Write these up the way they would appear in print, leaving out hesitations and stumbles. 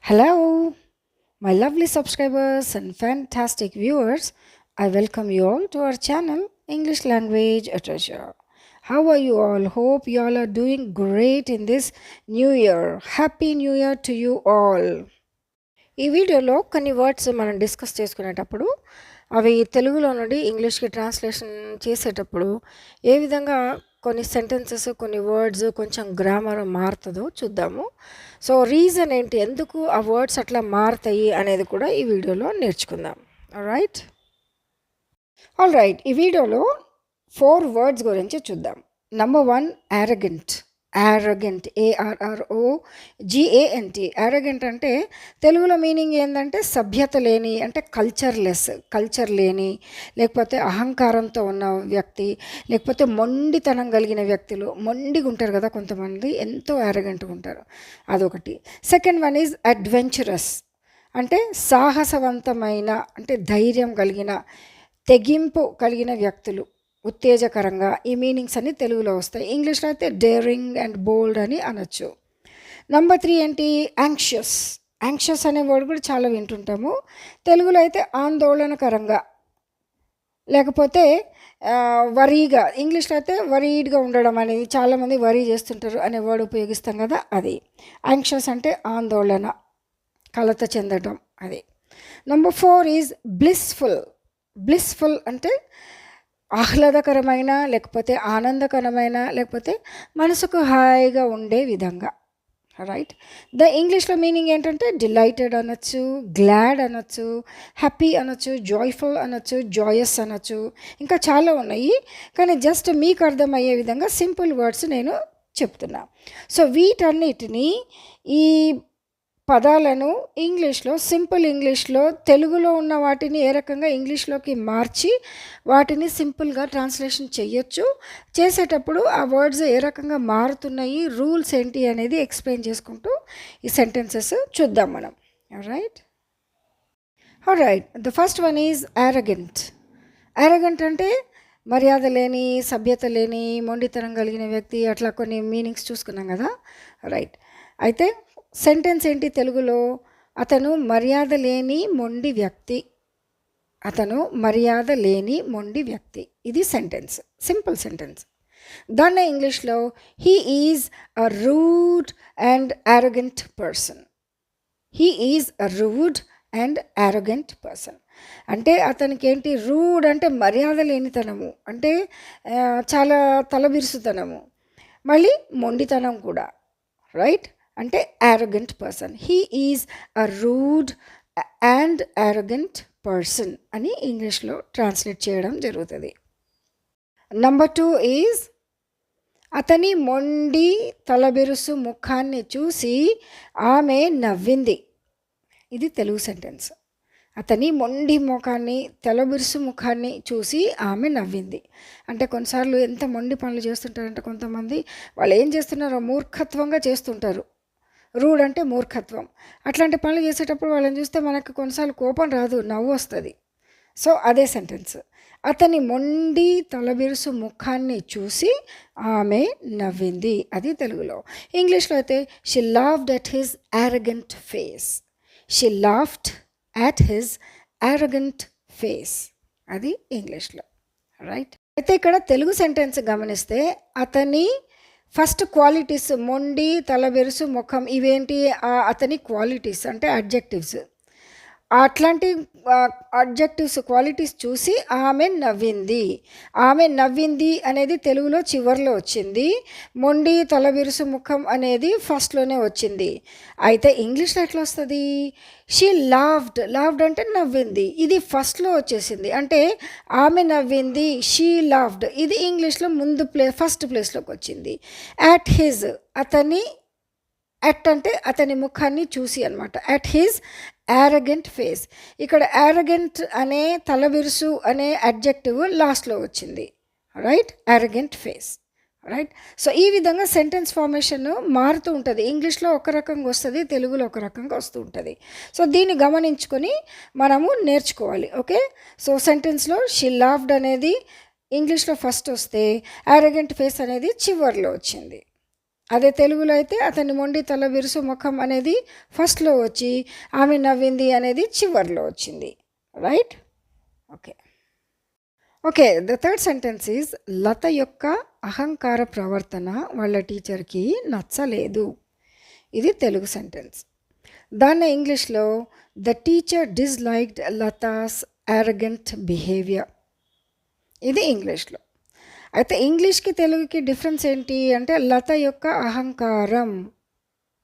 Hello, my lovely subscribers and fantastic viewers. I welcome you all to our channel, English Language a Treasure. How are you all? Hope you all are doing great in this new year. Happy New Year to you all. ఈ వీడియోలో కొన్ని words మనం discuss చేసుకునేటప్పుడు అవి తెలుగులో నుండి ఇంగ్లీష్కి translation చేసేటప్పుడు ఏ విధంగా కొన్ని సెంటెన్సెస్ కొన్ని వర్డ్స్ కొంచెం గ్రామర్ మారుతుందో చూద్దాము. సో రీజన్ ఏంటి, ఎందుకు ఆ వర్డ్స్ అట్లా మారుతాయి అనేది కూడా ఈ వీడియోలో నేర్చుకుందాం. ఆల్ రైట్, ఈ వీడియోలో 4 వర్డ్స్ గురించి చూద్దాం. Number 1, arrogant. Arrogant, ARROGANT. Arrogant అంటే తెలుగులో మీనింగ్ ఏంటంటే సభ్యత లేని, అంటే కల్చర్ లేని, లేకపోతే అహంకారంతో ఉన్న వ్యక్తి, లేకపోతే మొండితనం కలిగిన వ్యక్తులు. మొండిగా ఉంటారు కదా కొంతమంది, ఎంతో యారగెంట్గా ఉంటారు, అదొకటి. సెకండ్ వన్ ఈజ్ అడ్వెంచరస్, అంటే సాహసవంతమైన, అంటే ధైర్యం కలిగిన, తెగింపు కలిగిన వ్యక్తులు, ఉత్తేజకరంగా. ఈ మీనింగ్స్ అన్ని తెలుగులో వస్తాయి. ఇంగ్లీష్లో అయితే డేరింగ్ అండ్ బోల్డ్ అని అనొచ్చు. నంబర్ 3 ఏంటి, యాంగ్షియస్. యాంగ్షియస్ అనే వర్డ్ కూడా చాలా వింటుంటాము. తెలుగులో అయితే ఆందోళనకరంగా, లేకపోతే వరీగా. ఇంగ్లీష్లో అయితే వరీడ్గా ఉండడం అనేది, చాలామంది వరీ చేస్తుంటారు అనే వర్డ్ ఉపయోగిస్తాం కదా, అది. యాంగ్షియస్ అంటే ఆందోళన, కలత చెందడం, అది. Number 4 is blissful. బ్లిస్ఫుల్ అంటే ఆహ్లాదకరమైన, లేకపోతే ఆనందకరమైన, లేకపోతే మనసుకు హాయిగా ఉండే విధంగా. రైట్. ఇంగ్లీష్లో మీనింగ్ ఏంటంటే డిలైటెడ్ అనొచ్చు, గ్లాడ్ అనొచ్చు, హ్యాపీ అనొచ్చు, జాయ్ఫుల్ అనొచ్చు, జాయస్ అనొచ్చు, ఇంకా చాలా ఉన్నాయి. కానీ జస్ట్ మీకు అర్థమయ్యే విధంగా సింపుల్ వర్డ్స్ నేను చెప్తున్నా. సో వీటన్నిటినీ, ఈ పదాలను ఇంగ్లీష్లో, సింపుల్ ఇంగ్లీష్లో తెలుగులో ఉన్న వాటిని ఏ రకంగా ఇంగ్లీష్లోకి మార్చి వాటిని సింపుల్గా ట్రాన్స్లేషన్ చేయొచ్చు. చేసేటప్పుడు ఆ వర్డ్స్ ఏ రకంగా మారుతున్నాయి, రూల్స్ ఏంటి అనేది ఎక్స్ప్లెయిన్ చేసుకుంటూ ఈ సెంటెన్సెస్ చూద్దాం మనం. Right. The first one is arrogant. Arrogant అంటే మర్యాద లేని, సభ్యత లేని, మొండితనం కలిగిన వ్యక్తి, అట్లా కొన్ని మీనింగ్స్ చూసుకున్నాం కదా. రైట్. అయితే సెంటెన్స్ ఏంటి తెలుగులో, అతను మర్యాద లేని మొండి వ్యక్తి. అతను మర్యాద లేని మొండి వ్యక్తి, ఇది సెంటెన్స్, సింపుల్ సెంటెన్స్. దాన్ని ఇంగ్లీష్లో he is a rude and arrogant person. He is a rude and arrogant person అంటే అతనికి ఏంటి, రూడ్ అంటే మర్యాద లేనితనము, అంటే చాలా తలబిరుసుతనము, మళ్ళీ మొండితనం కూడా. రైట్. అంటే arrogant person. He is a rude and arrogant person అని ఇంగ్లీష్లో ట్రాన్స్లేట్ చేయడం జరుగుతుంది. నంబర్ 2 ఈజ్ అతని మొండి తలబెరుసు ముఖాన్ని చూసి ఆమె నవ్వింది. ఇది తెలుగు సెంటెన్స్. అతని మొండి ముఖాన్ని, తలబిరుసు ముఖాన్ని చూసి ఆమె నవ్వింది. అంటే కొన్నిసార్లు ఎంత మొండి పనులు చేస్తుంటారంటే కొంతమంది, వాళ్ళు ఏం చేస్తున్నారో మూర్ఖత్వంగా చేస్తుంటారు. రూడ్ అంటే మూర్ఖత్వం. అట్లాంటి పనులు చేసేటప్పుడు వాళ్ళని చూస్తే మనకు కొన్నిసార్లు కోపం రాదు, నవ్వు వస్తుంది. సో అదే సెంటెన్స్. అతని మొండి తలబిరుసు ముఖాన్ని చూసి ఆమె నవ్వింది, అది తెలుగులో. ఇంగ్లీష్లో అయితే she laughed at his arrogant face. She laughed at his arrogant face, అది ఇంగ్లీష్లో. రైట్. అయితే ఇక్కడ తెలుగు సెంటెన్స్ గమనిస్తే అతని ఫస్ట్ క్వాలిటీస్, మొండి, తలబెరుసు, ముఖం, ఇవేంటి అతని క్వాలిటీస్, అంటే అడ్జెక్టివ్స్. అట్లాంటి అడ్జెక్టివ్స్, క్వాలిటీస్ చూసి ఆమె నవ్వింది. ఆమె నవ్వింది అనేది తెలుగులో చివరిలో వచ్చింది. మొండి, తలబిరుసు, ముఖం అనేది ఫస్ట్లోనే వచ్చింది. అయితే ఇంగ్లీష్లో ఎట్లా వస్తుంది, షీ లాఫ్డ్. లాఫ్డ్ అంటే నవ్వింది, ఇది ఫస్ట్లో వచ్చేసింది. అంటే ఆమె నవ్వింది, షీ లాఫ్డ్, ఇది ఇంగ్లీష్లో ఫస్ట్ ప్లేస్లోకి వచ్చింది. యాట్ హిజ్, అతని, అట్ అంటే అతని ముఖాన్ని చూసి అనమాట. At his arrogant face. ఇక్కడ యారగెంట్ అనే, తలబిరుసు అనే అడ్జెక్టివ్ లాస్ట్లో వచ్చింది. Right. Arrogant face. Right. So ఈ విధంగా సెంటెన్స్ ఫార్మేషన్ మారుతూ ఉంటుంది. ఇంగ్లీష్లో ఒక రకంగా వస్తుంది, తెలుగులో ఒక రకంగా వస్తూ ఉంటుంది. సో దీన్ని గమనించుకొని మనము నేర్చుకోవాలి. ఓకే. సో సెంటెన్స్లో షీ లాఫ్డ్ అనేది ఇంగ్లీష్లో ఫస్ట్ వస్తే, యారగెంట్ ఫేస్ అనేది చివరిలో వచ్చింది. అదే తెలుగులో అయితే అతని మొండి తల విరుసు ముఖం అనేది ఫస్ట్లో వచ్చి ఆమె నవ్వింది అనేది చివర్లో వచ్చింది. Right? Okay. Okay, the third sentence is Latha యొక్క అహంకార ప్రవర్తన వాళ్ళ టీచర్కి నచ్చలేదు. ఇది తెలుగు సెంటెన్స్. దాన్ని ఇంగ్లీష్లో the teacher disliked Latha's arrogant behaviour. ఇది ఇంగ్లీష్లో. అయితే ఇంగ్లీష్కి తెలుగుకి డిఫరెన్స్ ఏంటి అంటే లత యొక్క అహంకారం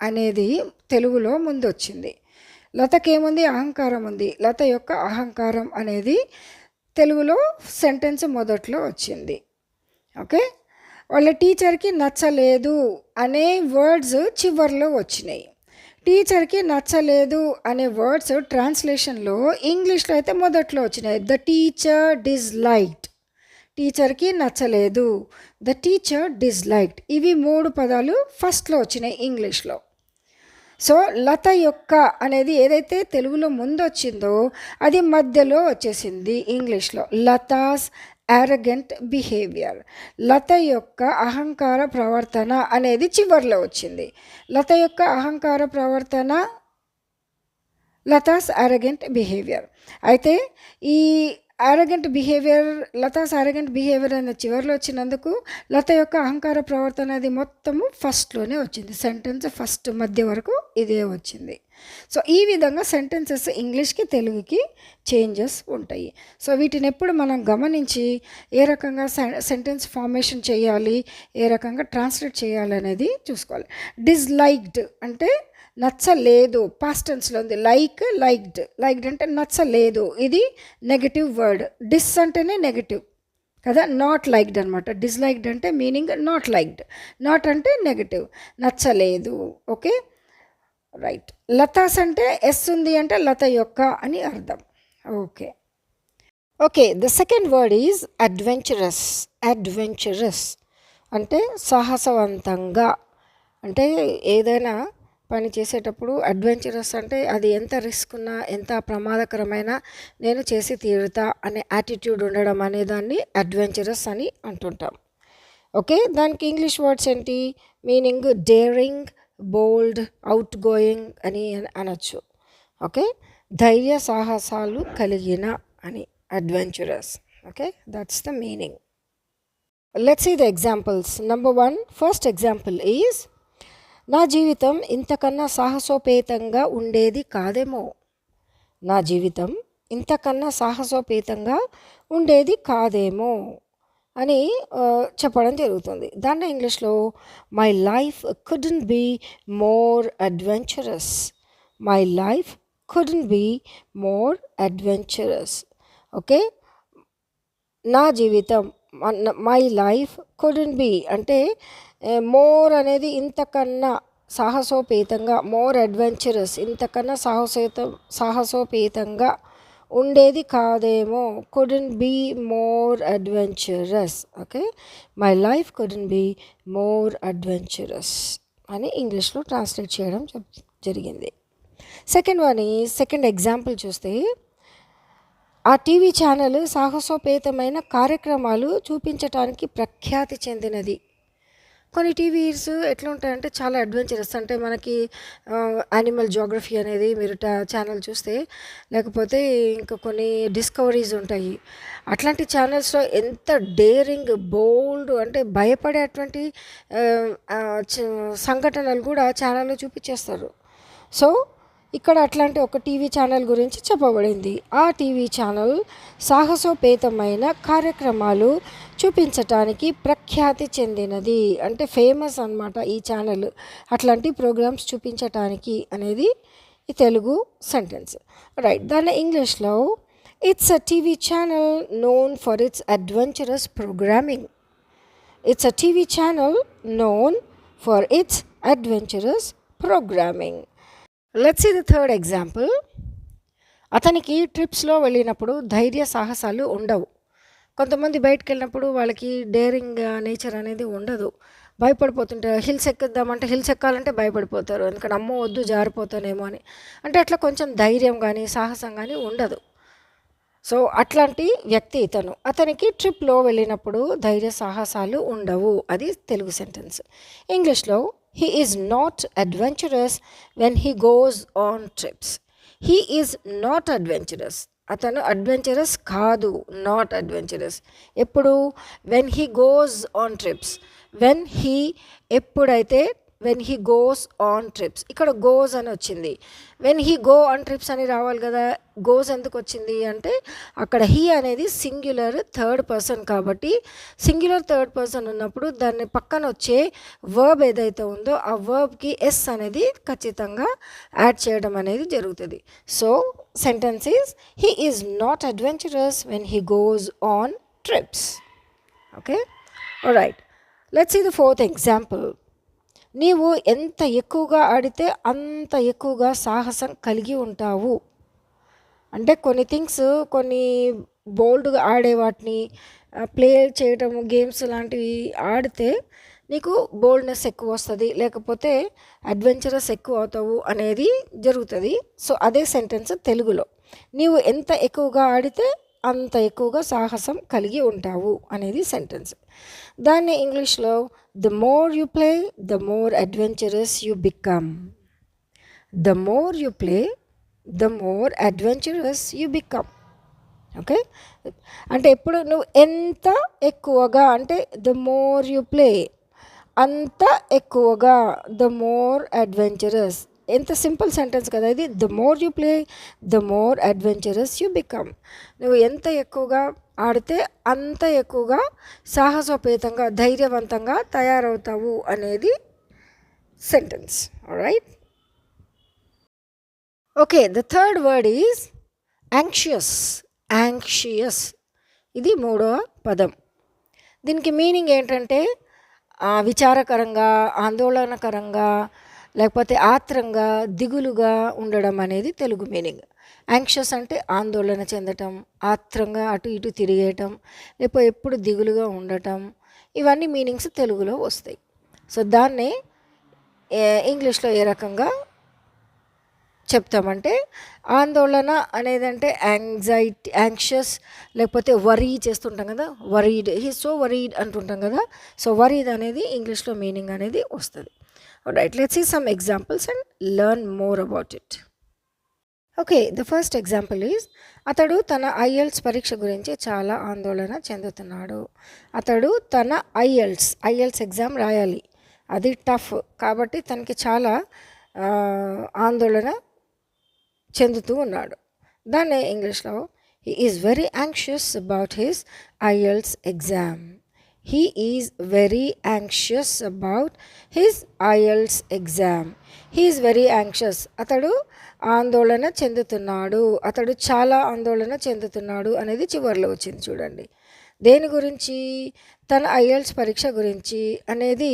అనేది తెలుగులో ముందు వచ్చింది. లతకేముంది? అహంకారం ఉంది. లత యొక్క అహంకారం అనేది తెలుగులో సెంటెన్స్ మొదట్లో వచ్చింది. ఓకే, వాళ్ళ టీచర్కి నచ్చలేదు అనే వర్డ్స్ చివర్లో వచ్చినాయి. టీచర్కి నచ్చలేదు అనే వర్డ్స్ ట్రాన్స్లేషన్లో ఇంగ్లీష్లో అయితే మొదట్లో వచ్చినాయి. ద టీచర్ డిస్లైక్డ్, టీచర్కి నచ్చలేదు, ద టీచర్ డిస్లైక్డ్. ఇవి 3 పదాలు ఫస్ట్లో వచ్చినాయి ఇంగ్లీష్లో. సో లత యొక్క అనేది ఏదైతే తెలుగులో ముందు వచ్చిందో అది మధ్యలో వచ్చేసింది ఇంగ్లీష్లో. లతాస్ యారగెంట్ బిహేవియర్, లత యొక్క అహంకార ప్రవర్తన అనేది చివర్లో వచ్చింది. లత యొక్క అహంకార ప్రవర్తన, లతాస్ యారగెంట్ బిహేవియర్. అయితే ఈ arrogant behaviour, Latha's arrogant behaviour అనే చివరిలో వచ్చినందుకు లత యొక్క అహంకార ప్రవర్తన అది మొత్తము ఫస్ట్లోనే వచ్చింది. సెంటెన్స్ ఫస్ట్ మధ్య వరకు ఇదే వచ్చింది. సో ఈ విధంగా సెంటెన్సెస్ ఇంగ్లీష్కి తెలుగుకి చేంజెస్ ఉంటాయి. సో వీటిని ఎప్పుడు మనం గమనించి ఏ రకంగా సెంటెన్స్ ఫార్మేషన్ చేయాలి, ఏ రకంగా ట్రాన్స్లేట్ చేయాలి అనేది చూసుకోవాలి. డిస్లైక్డ్ అంటే నచ్చలేదు, పాస్ట్ టెన్స్లో ఉంది. లైక్డ్ అంటే నచ్చలేదు, ఇది నెగటివ్ వర్డ్. డిస్ అంటేనే నెగటివ్ కదా, నాట్ లైక్డ్ అనమాట. డిస్లైక్డ్ అంటే మీనింగ్ నాట్ లైక్డ్, నాట్ అంటే నెగటివ్, నచ్చలేదు. Okay, right. లతాస్ అంటే ఎస్ ఉంది అంటే లత యొక్క అని అర్థం. Okay okay the second word is adventurous. Adventurous అంటే సాహసవంతంగా, అంటే ఏదైనా పని చేసేటప్పుడు అడ్వెంచరస్ అంటే అది ఎంత రిస్క్ ఉన్నా, ఎంత ప్రమాదకరమైనా నేను చేసి తీరుతా అనే యాటిట్యూడ్ ఉండడం అనే దాన్ని అడ్వెంచరస్ అని అంటుంటాం. ఓకే, దానికి ఇంగ్లీష్ వర్డ్స్ ఏంటి? Meaning daring, bold, outgoing అని అనొచ్చు. ఓకే, ధైర్య సాహసాలు కలిగిన అని adventurous. Okay, that's the meaning. Let's see the examples. Number 1, first example is నా జీవితం ఇంతకన్నా సాహసోపేతంగా ఉండేది కాదేమో. నా జీవితం ఇంతకన్నా సాహసోపేతంగా ఉండేది కాదేమో అని చెప్పడం జరుగుతుంది. దాన్ని ఇంగ్లీష్లో my life couldn't be more adventurous. My life couldn't be more adventurous. Okay, నా జీవితం, మై లైఫ్ కుడెంట్ బీ అంటే మోర్ అనేది ఇంతకన్నా సాహసోపేతంగా, మోర్ అడ్వెంచరస్ ఇంతకన్నా సాహసోపేతంగా ఉండేది కాదేమో. Couldn't be more adventurous. Okay, my life couldn't be more adventurous అని ఇంగ్లీష్లో ట్రాన్స్లేట్ చేయడం జరిగింది. సెకండ్ ఎగ్జాంపుల్ చూస్తే ఆ టీవీ ఛానల్ సాహసోపేతమైన కార్యక్రమాలు చూపించటానికి ప్రఖ్యాతి చెందినది. కొన్ని టీవీస్ ఎట్లా ఉంటాయంటే చాలా అడ్వెంచరస్, అంటే మనకి యానిమల్ జోగ్రఫీ అనేది మీరు ఛానల్ చూస్తే, లేకపోతే ఇంకా కొన్ని డిస్కవరీస్ ఉంటాయి. అట్లాంటి ఛానల్స్లో ఎంత డేరింగ్, బోల్డ్ అంటే భయపడేటువంటి సంఘటనలు కూడా ఛానల్లో చూపించేస్తారు. సో ఇక్కడ అట్లాంటి ఒక టీవీ ఛానల్ గురించి చెప్పబడింది. ఆ టీవీ ఛానల్ సాహసోపేతమైన కార్యక్రమాలు చూపించటానికి ప్రఖ్యాతి చెందినది, అంటే ఫేమస్ అన్నమాట ఈ ఛానల్ అట్లాంటి ప్రోగ్రామ్స్ చూపించటానికి అనేది ఈ తెలుగు సెంటెన్స్. రైట్, దాని ఇంగ్లీష్లో it's a TV channel known for its adventurous programming. It's a TV channel known for its adventurous programming. Let's see the third example. అతనికి ట్రిప్స్లో వెళ్ళినప్పుడు ధైర్య సాహసాలు ఉండవు. కొంతమంది బయటకు వెళ్ళినప్పుడు వాళ్ళకి డేరింగ్ నేచర్ అనేది ఉండదు, భయపడిపోతుంటారు. హిల్స్ ఎక్కుద్దామంటే హిల్స్ ఎక్కాలంటే భయపడిపోతారు, ఎందుకంటే అమ్మో వద్దు జారిపోతానేమో అని. అంటే అట్లా కొంచెం ధైర్యం కానీ సాహసం కానీ ఉండదు. సో అట్లాంటి వ్యక్తి ఇతను. అతనికి ట్రిప్‌లో వెళ్ళినప్పుడు ధైర్య సాహసాలు ఉండవు. అది తెలుగు సెంటెన్స్. ఇంగ్లీష్‌లో he is not adventurous when he goes on trips. He is not adventurous. అతను అడ్వెంచరస్ కాదు. Not adventurous. ఎప్పుడు? When he goes on trips. When he ఎప్పుడైతే when he goes on trips. ఇక్కడ గోస్ అని వచ్చింది. When he go on trips అని రావాలి కదా. గోస్ ఎందుకు వచ్చింది అంటే అక్కడ హీ అనేది సింగ్యులర్ థర్డ్ పర్సన్ కాబట్టి సింగ్యులర్ థర్డ్ పర్సన్ ఉన్నప్పుడు దాన్ని పక్కన వచ్చే వర్బ్ ఏదైతే ఉందో ఆ వర్బ్కి ఎస్ అనేది ఖచ్చితంగా యాడ్ చేయడం అనేది జరుగుతుంది. So sentence is he is not adventurous when he goes on trips. Okay, right. Let's see the fourth example. నీవు ఎంత ఎక్కువగా ఆడితే అంత ఎక్కువగా సాహసం కలిగి ఉంటావు. అంటే కొన్ని థింగ్స్, కొన్ని బోల్డ్గా ఆడే వాటిని ప్లే చేయటం, గేమ్స్ లాంటివి ఆడితే నీకు బోల్డ్నెస్ ఎక్కువ వస్తుంది, లేకపోతే అడ్వెంచరస్ ఎక్కువ అవుతావు అనేది జరుగుతుంది. సో అదే సెంటెన్స్ తెలుగులో. నీవు ఎంత ఎక్కువగా ఆడితే అంత ఎక్కువగా సాహసం కలిగి ఉంటావు అనేది సెంటెన్స్. దాన్ని ఇంగ్లీష్లో the more you play the more adventurous you become. The more you play the more adventurous you become. Okay, అంటే ఎప్పుడు నువ్వు ఎంత ఎక్కువగా అంటే ద మోర్ యు ప్లే అంత ఎక్కువగా, ద మోర్ అడ్వెంచరస్. ఎంత సింపుల్ సెంటెన్స్ కదా ఇది. The more you play the more adventurous you become. నువ్వు ఎంత ఎక్కువగా ఆడితే అంత ఎక్కువగా సాహసోపేతంగా, ధైర్యవంతంగా తయారవుతావు అనేది sentence. Right. Okay, the third word is anxious. Anxious ఇది మూడవ పదం. దీనికి మీనింగ్ ఏంటంటే విచారకరంగా, ఆందోళనకరంగా, లేకపోతే ఆత్రంగా, దిగులుగా ఉండడం అనేది తెలుగు మీనింగ్. యాంగ్షియస్ అంటే ఆందోళన చెందటం, ఆత్రంగా అటు ఇటు తిరిగేయటం, లేకపోతే ఎప్పుడు దిగులుగా ఉండటం, ఇవన్నీ మీనింగ్స్ తెలుగులో వస్తాయి. సో దాన్ని ఇంగ్లీష్లో ఏ రకంగా చెప్తామంటే ఆందోళన అనేదంటే యాంగ్జైటీ, యాంగ్షియస్, లేకపోతే వరీ చేస్తుంటాం కదా, వరీడ్, హీ సో వరీడ్ అంటుంటాం కదా. సో వరీడ్ అనేది ఇంగ్లీష్లో మీనింగ్ అనేది వస్తుంది. Right, let's see some examples and learn more about it. Okay, the first example is అతడు తన ఐఎల్స్ పరీక్ష గురించి చాలా ఆందోళన చెందుతున్నాడు. అతడు తన ఐఎల్స్ ఎగ్జామ్ రాయాలి. అది టఫ్ కాబట్టి తనకి చాలా ఆందోళన చెందుతూ ఉన్నాడు. దాన్ని ఇంగ్లీష్లో he is very anxious about his IELTS exam. He is very anxious about his IELTS exam. He is very anxious. అతడు ఆందోళన చెందుతున్నాడు, అతడు చాలా ఆందోళన చెందుతున్నాడు అనేది చివరిలో వచ్చింది చూడండి. దేని గురించి? తన ఐఎల్స్ పరీక్ష గురించి అనేది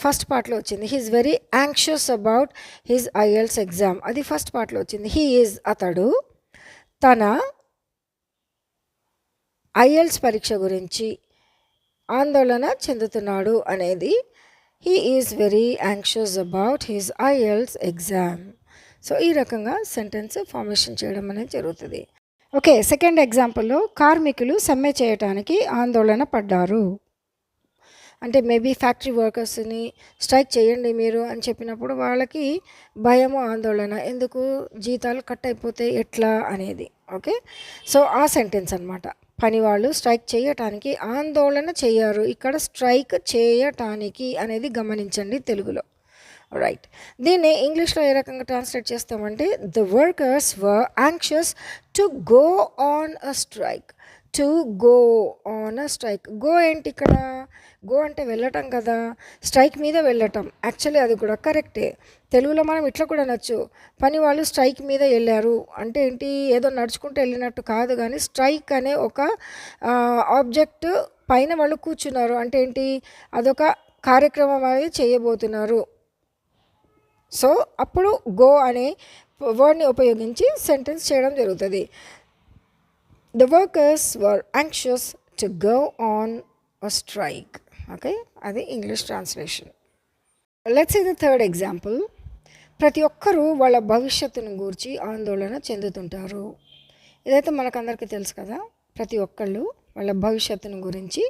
ఫస్ట్ పార్ట్లో వచ్చింది. He is very anxious about his IELTS exam, అది ఫస్ట్ పార్ట్లో వచ్చింది. హీ ఈజ్ అతడు తన ఐఎల్స్ పరీక్ష గురించి ఆందోళన చెందుతున్నాడు అనేది he is very anxious about his IELTS exam. So ఈ రకంగా సెంటెన్స్ ఫార్మేషన్ చేయడం అనేది జరుగుతుంది. ఓకే, సెకండ్ ఎగ్జాంపుల్లో కార్మికులు సమ్మె చేయటానికి ఆందోళన పడ్డారు. అంటే మేబీ ఫ్యాక్టరీ వర్కర్స్ని స్ట్రైక్ చేయండి మీరు అని చెప్పినప్పుడు వాళ్ళకి భయము, ఆందోళన, ఎందుకు జీతాలు కట్ అయిపోతే ఎట్లా అనేది. ఓకే, సో ఆ సెంటెన్స్ అనమాట. పని వాళ్ళు స్ట్రైక్ చేయటానికి ఆందోళన చేయరు. ఇక్కడ స్ట్రైక్ చేయటానికి అనేది గమనించండి తెలుగులో. రైట్, దీన్ని ఇంగ్లీష్లో ఏ రకంగా ట్రాన్స్లేట్ చేస్తామంటే the workers were anxious to go on a strike. To go on a strike. Go ఏంటి ఇక్కడ? గో అంటే వెళ్ళటం కదా, స్ట్రైక్ మీద వెళ్ళటం. యాక్చువల్లీ అది కూడా కరెక్టే. తెలుగులో మనం ఇట్లా కూడా అనొచ్చు, పని వాళ్ళు స్ట్రైక్ మీద వెళ్ళారు అంటే ఏంటి, ఏదో నడుచుకుంటూ వెళ్ళినట్టు కాదు, కానీ స్ట్రైక్ అనే ఒక ఆబ్జెక్ట్ పైన వాళ్ళు కూర్చున్నారు అంటే ఏంటి, అదొక కార్యక్రమం అనేది చేయబోతున్నారు. సో అప్పుడు గో అనే వర్డ్ని ఉపయోగించి సెంటెన్స్ చేయడం జరుగుతుంది. The workers were anxious to go on a strike. Okay, అది English translation. Let's see the third example. ప్రతి ఒక్కరూ వాళ్ళ భవిష్యత్తును గూర్చి ఆందోళన చెందుతుంటారు. ఇదైతే మనకందరికీ తెలుసు కదా. ప్రతి ఒక్కళ్ళు వాళ్ళ భవిష్యత్తును గురించి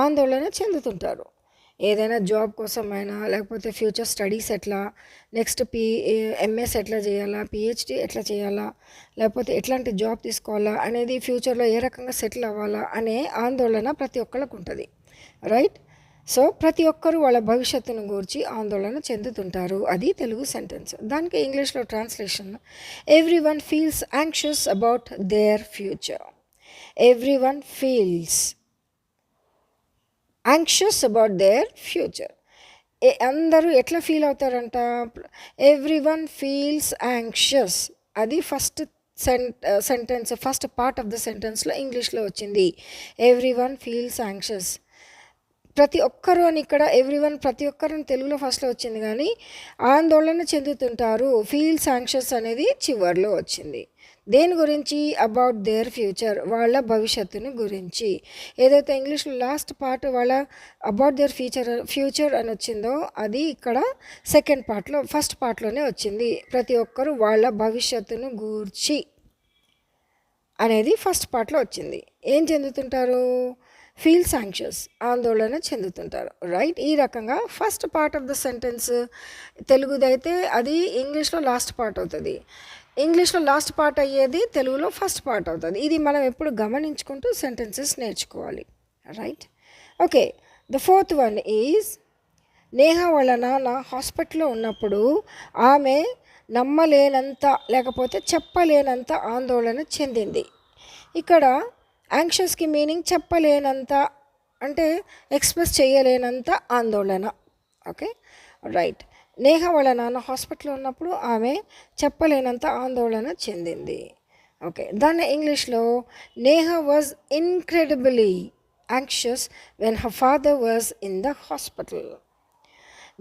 ఆందోళన చెందుతుంటారు. ఏదైనా జాబ్ కోసమైనా, లేకపోతే ఫ్యూచర్ స్టడీస్ ఎట్లా, నెక్స్ట్ ఎంఎస్ ఎట్లా చేయాలా, పిహెచ్డి ఎట్లా చేయాలా, లేకపోతే ఎట్లాంటి జాబ్ తీసుకోవాలా అనేది, ఫ్యూచర్లో ఏ రకంగా సెటిల్ అవ్వాలా అనే ఆందోళన ప్రతి ఒక్కళ్ళకు ఉంటుంది, రైట్. సో ప్రతి ఒక్కరూ వాళ్ళ భవిష్యత్తును గురించి ఆందోళన చెందుతుంటారు. అది తెలుగు సెంటెన్స్. దానికి ఇంగ్లీష్లో translation, everyone feels anxious about their future. Everyone feels anxious about their future. అందరూ ఎట్లా ఫీల్ అవుతారంట? Everyone feels anxious. అది first sentence, first part of the సెంటెన్స్లో ఇంగ్లీష్లో వచ్చింది. Everyone feels anxious. ప్రతి ఒక్కరు అని ఇక్కడ ఎవ్రీ వన్, ప్రతి ఒక్కరు తెలుగులో ఫస్ట్లో వచ్చింది, కానీ ఆందోళన చెందుతుంటారు, ఫీల్స్ యాంగ్షియస్ అనేది చివర్లో వచ్చింది. దేని గురించి? అబౌట్ దేర్ ఫ్యూచర్, వాళ్ళ భవిష్యత్తుని గురించి. ఏదైతే ఇంగ్లీష్లో లాస్ట్ పార్ట్ వాళ్ళ అబౌట్ దేర్ ఫ్యూచర్ అని వచ్చిందో, అది ఇక్కడ సెకండ్ పార్ట్లో, ఫస్ట్ పార్ట్లోనే వచ్చింది. ప్రతి ఒక్కరు వాళ్ళ భవిష్యత్తును గూర్చి అనేది ఫస్ట్ పార్ట్లో వచ్చింది. ఏం చెందుతుంటారు? ఫీల్స్ యాంగ్షియస్, ఆందోళన చెందుతుంటారు, రైట్. ఈ రకంగా first part of the sentence తెలుగుదైతే అది ఇంగ్లీష్లో లాస్ట్ పార్ట్ అవుతుంది, ఇంగ్లీష్లో లాస్ట్ పార్ట్ అయ్యేది తెలుగులో ఫస్ట్ పార్ట్ అవుతుంది. ఇది మనం ఎప్పుడు గమనించుకుంటూ సెంటెన్సెస్ నేర్చుకోవాలి, right. Okay, the fourth one is, Neha వాళ్ళ నాన్న హాస్పిటల్లో ఉన్నప్పుడు ఆమె నమ్మలేనంత, లేకపోతే చెప్పలేనంత ఆందోళన చెందింది. ఇక్కడ యాంగ్షియస్కి మీనింగ్ చెప్పలేనంత, అంటే ఎక్స్ప్రెస్ చేయలేనంత ఆందోళన, ఓకే, రైట్. నేహ వాళ్ళ నాన్న హాస్పిటల్లో ఉన్నప్పుడు ఆమె చెప్పలేనంత ఆందోళన చెందింది, ఓకే. దాన్ని ఇంగ్లీష్లో, Neha was incredibly anxious when her father was in the hospital.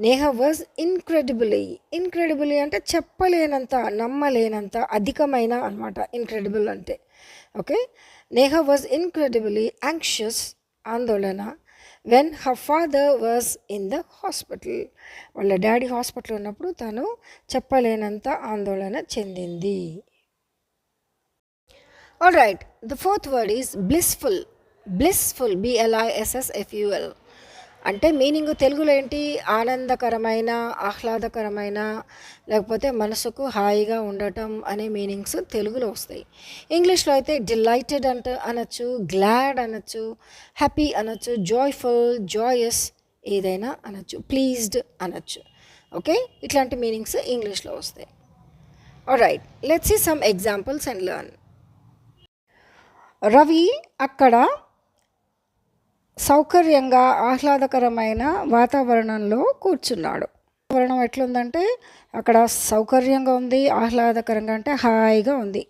Neha was incredibly అంటే చెప్పలేనంత, నమ్మలేనంత, అధికమైన అనమాట ఇన్క్రెడిబుల్ అంటే, okay. Neha was incredibly anxious, ఆందోళన, when her father was in the hospital, వాళ్ళ డాడీ హాస్పిటల్ ఉన్నప్పుడు తను చెప్పలేనంత ఆందోళన చెందింది. All right, the fourth word is blissful. BLISSFUL అంటే మీనింగ్ తెలుగులో ఏంటి? ఆనందకరమైన, ఆహ్లాదకరమైన, లేకపోతే మనసుకు హాయిగా ఉండటం అనే మీనింగ్స్ తెలుగులో వస్తాయి. ఇంగ్లీష్లో అయితే డిలైటెడ్ అనొచ్చు, గ్లాడ్ అనొచ్చు, హ్యాపీ అనొచ్చు, జాయ్ఫుల్, జాయస్, ఏదైనా అనొచ్చు, ప్లీజ్డ్ అనొచ్చు, ఓకే. ఇట్లాంటి మీనింగ్స్ ఇంగ్లీష్లో వస్తాయి. Alright, let's see some examples and learn. Ravi అక్కడ సౌకర్యంగా, ఆహ్లాదకరమైన వాతావరణంలో కూర్చున్నాడు. వాతావరణం ఎట్లుందంటే అక్కడ సౌకర్యంగా ఉంది, ఆహ్లాదకరంగా అంటే హాయిగా ఉంది,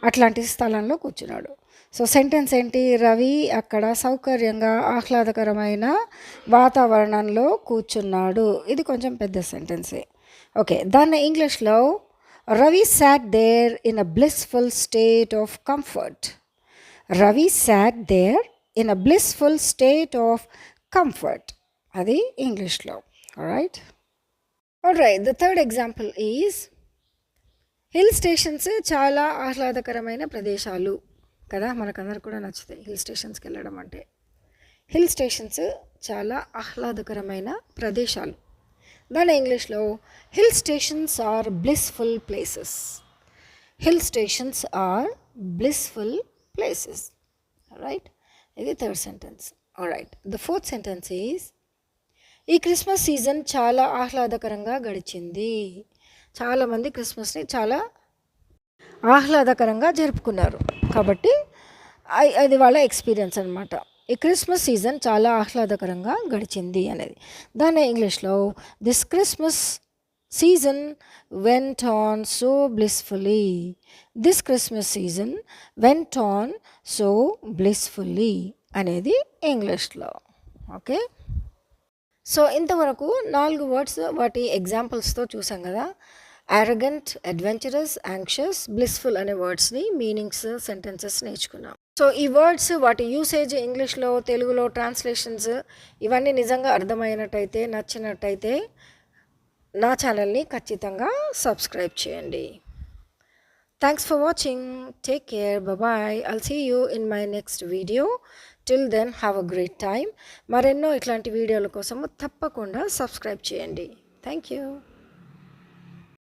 అట్లాంటి స్థలంలో కూర్చున్నాడు. సో సెంటెన్స్ ఏంటి? రవి అక్కడ సౌకర్యంగా, ఆహ్లాదకరమైన వాతావరణంలో కూర్చున్నాడు. ఇది కొంచెం పెద్ద సెంటెన్సే, ఓకే. దాన్ని ఇంగ్లీష్లో, Ravi sat there in a blissful state of comfort. Ravi sat there in a blissful state of comfort. అది ఇంగ్లీష్లో, right. Alright, the third example is, hill stations చాలా ఆహ్లాదకరమైన ప్రదేశాలు కదా, మనకందరు కూడా నచ్చుతాయి హిల్ స్టేషన్స్కి వెళ్ళడం అంటే. హిల్ స్టేషన్స్ చాలా ఆహ్లాదకరమైన ప్రదేశాలు. దాని ఇంగ్లీష్లో, hill stations are blissful places. Hill stations are blissful places, right. ఇది third sentence. Alright, the fourth sentence is, ఈ క్రిస్మస్ సీజన్ చాలా ఆహ్లాదకరంగా గడిచింది. చాలామంది క్రిస్మస్ని చాలా ఆహ్లాదకరంగా జరుపుకున్నారు, కాబట్టి అది వాళ్ళ ఎక్స్పీరియన్స్ అనమాట. ఈ క్రిస్మస్ సీజన్ చాలా ఆహ్లాదకరంగా గడిచింది అనేది. దాన్ని ఇంగ్లీష్లో, this Christmas season went on so blissfully. This Christmas season went on so blissfully అనేది ఇంగ్లీష్లో, ఓకే. సో ఇంతవరకు 4 వర్డ్స్, వాటి ఎగ్జాంపుల్స్తో చూసాం కదా. arrogant, adventurous, anxious, blissful అనే వర్డ్స్ని మీనింగ్స్, సెంటెన్సెస్ నేర్చుకున్నాం. సో ఈ వర్డ్స్, వాటి యూసేజ్ ఇంగ్లీష్లో, తెలుగులో ట్రాన్స్లేషన్స్ ఇవన్నీ నిజంగా అర్థమైనట్టయితే, నచ్చినట్టయితే నా ఛానల్ని ఖచ్చితంగా సబ్స్క్రైబ్ చేయండి. Thanks for watching. Take care. Bye. I'll see you in my next video. Till then have a great time. మరెన్నో ఇట్లాంటి వీడియోల కోసము తప్పకుండా సబ్స్క్రైబ్ చేయండి. Thank you.